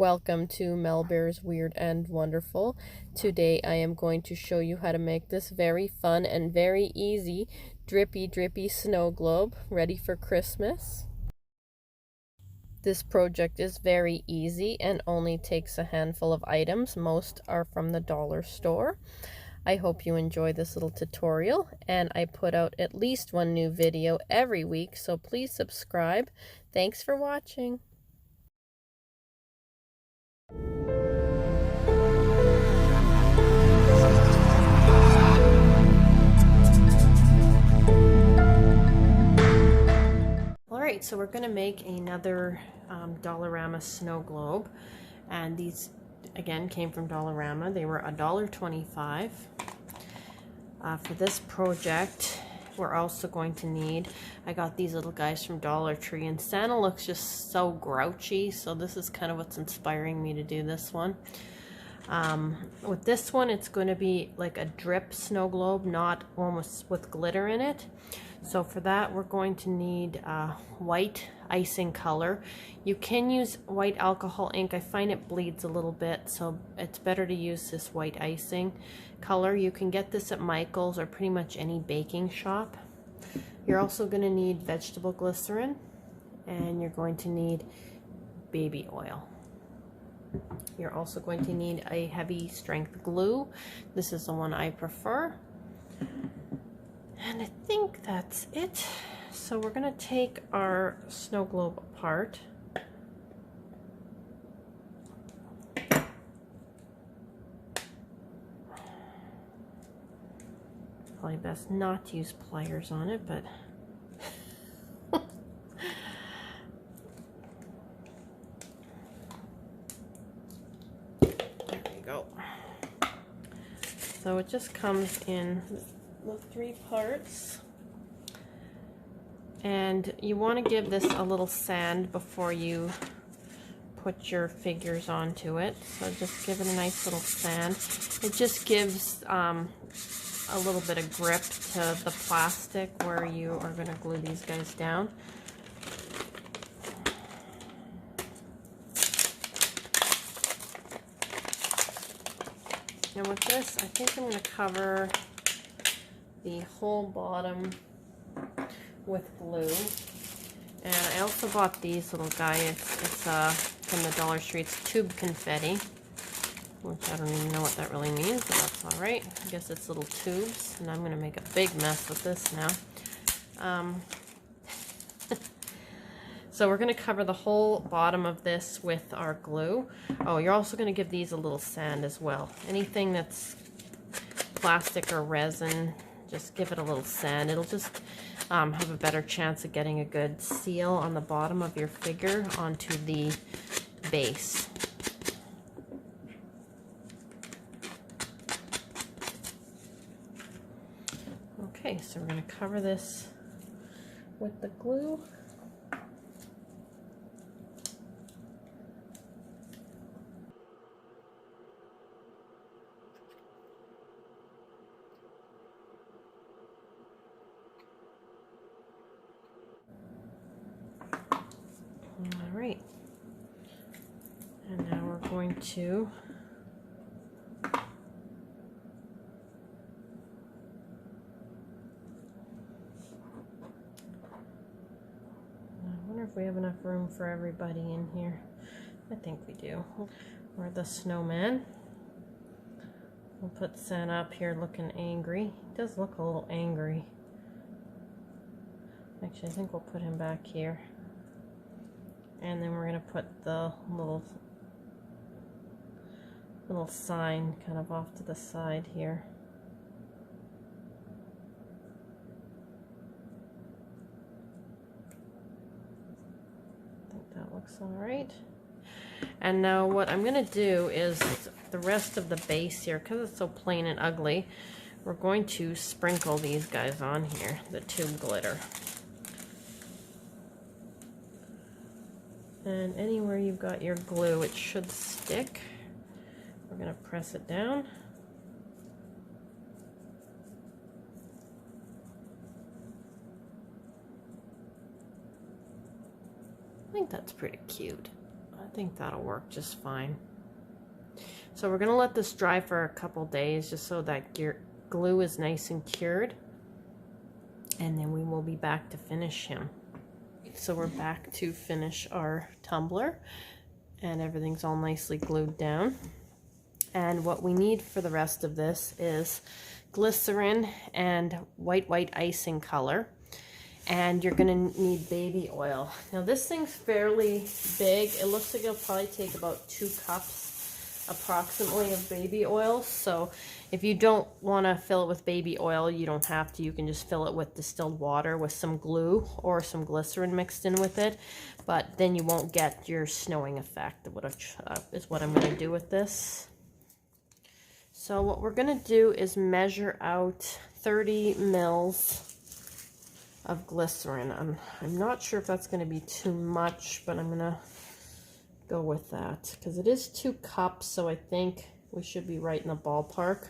Welcome to Mel Bear's Weird and Wonderful. Today I am going to show you how to make this very fun and very easy drippy snow globe ready for Christmas. This project is very easy and only takes a handful of items. Most are from the dollar store. I hope you enjoy this little tutorial, and I put out at least one new video every week, so please subscribe. Thanks for watching. Alright, so we're going to make another Dollarama snow globe, and these again came from Dollarama. They were $1.25. For this project we're also going to need, I got these little guys from Dollar Tree, and Santa looks just so grouchy, so this is kind of what's inspiring me to do this one. With this one, it's going to be like a drip snow globe, not one with glitter in it. So for that, we're going to need white icing color. You can use white alcohol ink. I find it bleeds a little bit, so it's better to use this white icing color. You can get this at Michael's or pretty much any baking shop. You're also going to need vegetable glycerin, and you're going to need baby oil. You're also going to need a heavy strength glue. This is the one I prefer. And I think that's it. So we're going to take our snow globe apart. Probably best not to use pliers on it, but there we go. So it just comes in the 3 parts, and you want to give this a little sand before you put your figures onto it. So just give it a nice little sand. It just gives a little bit of grip to the plastic where you are going to glue these guys down. And with this, I think I'm going to cover the whole bottom with glue. And I also bought these little guys. It's from the Dollar Tree. It's tube confetti, which I don't even know what that really means, but that's all right. I guess it's little tubes, and I'm going to make a big mess with this now. So we're going to cover the whole bottom of this with our glue. Oh, you're also going to give these a little sand as well. Anything that's plastic or resin, just give it a little sand. It'll just have a better chance of getting a good seal on the bottom of your figure onto the base. Okay, so we're going to cover this with the glue. Alright, and now we're going to I wonder if we have enough room for everybody in here. I think we do. We're the snowman. We'll put Santa up here looking angry. He does look a little angry. Actually, I think we'll put him back here. And then we're going to put the little sign kind of off to the side here. I think that looks all right. And now what I'm going to do is the rest of the base here, because it's so plain and ugly, we're going to sprinkle these guys on here, the tube glitter. And anywhere you've got your glue, it should stick. We're going to press it down. I think that's pretty cute. think that'll work just fine. So we're going to let this dry for a couple days just so that glue is nice and cured. And then we will be back to finish him. So we're back to finish our tumbler. And everything's all nicely glued down. And what we need for the rest of this is glycerin and white icing color. And you're going to need baby oil. Now this thing's fairly big. It looks like it'll probably take about 2 cups approximately of baby oil. So if you don't want to fill it with baby oil, you don't have to. You can just fill it with distilled water with some glue or some glycerin mixed in with it. But then you won't get your snowing effect, is what I'm going to do with this. So what we're going to do is measure out 30 mils of glycerin. I'm not sure if that's going to be too much, but I'm going to go with that because it is 2 cups, so I think we should be right in the ballpark.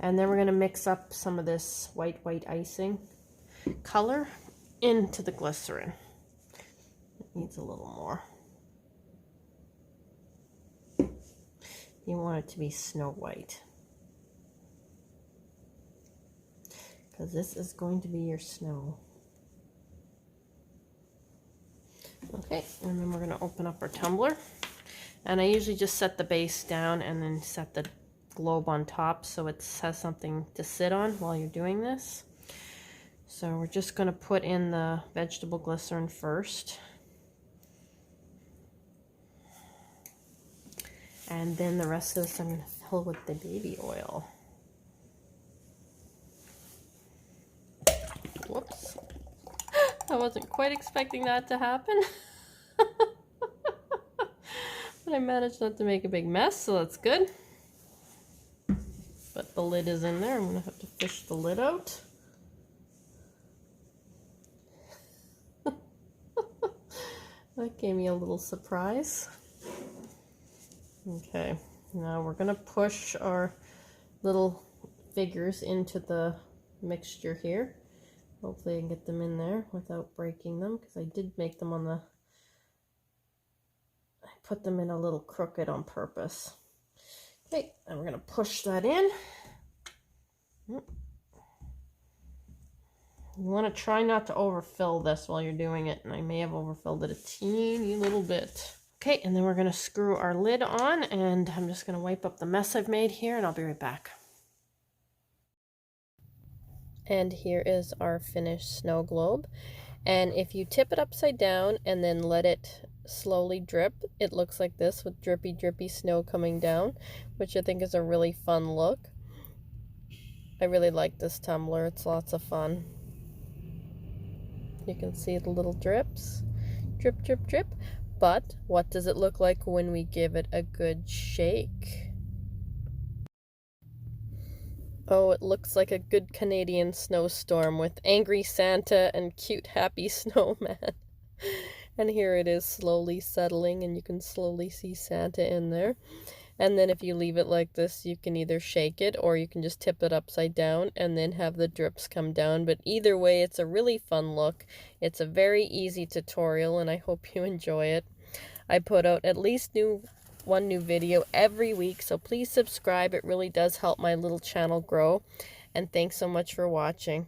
And then we're going to mix up some of this white icing color into the glycerin. It needs a little more. You want it to be snow white, because this is going to be your snow. Okay, and then we're going to open up our tumbler. And I usually just set the base down and then set the globe on top so it has something to sit on while you're doing this. So we're just going to put in the vegetable glycerin first. And then the rest of this I'm going to fill with the baby oil. Whoops. I wasn't quite expecting that to happen. But I managed not to make a big mess, so that's good. But the lid is in there. I'm going to have to fish the lid out. That gave me a little surprise. Okay, now we're going to push our little figures into the mixture here. Hopefully I can get them in there without breaking them, because I did make them I put them in a little crooked on purpose. Okay, and we're going to push that in. You want to try not to overfill this while you're doing it, and I may have overfilled it a teeny little bit. Okay, and then we're going to screw our lid on, and I'm just going to wipe up the mess I've made here, and I'll be right back. And here is our finished snow globe. And if you tip it upside down and then let it slowly drip, it looks like this with drippy snow coming down, which I think is a really fun look. I really like this tumbler. It's lots of fun. You can see the little drips. Drip, drip, drip. But what does it look like when we give it a good shake? Oh, it looks like a good Canadian snowstorm with angry Santa and cute happy snowman. And here it is slowly settling, and you can slowly see Santa in there. And then if you leave it like this, you can either shake it or you can just tip it upside down and then have the drips come down. But either way, it's a really fun look. It's a very easy tutorial, and I hope you enjoy it. I put out at least one new video every week, so please subscribe. It really does help my little channel grow. And thanks so much for watching.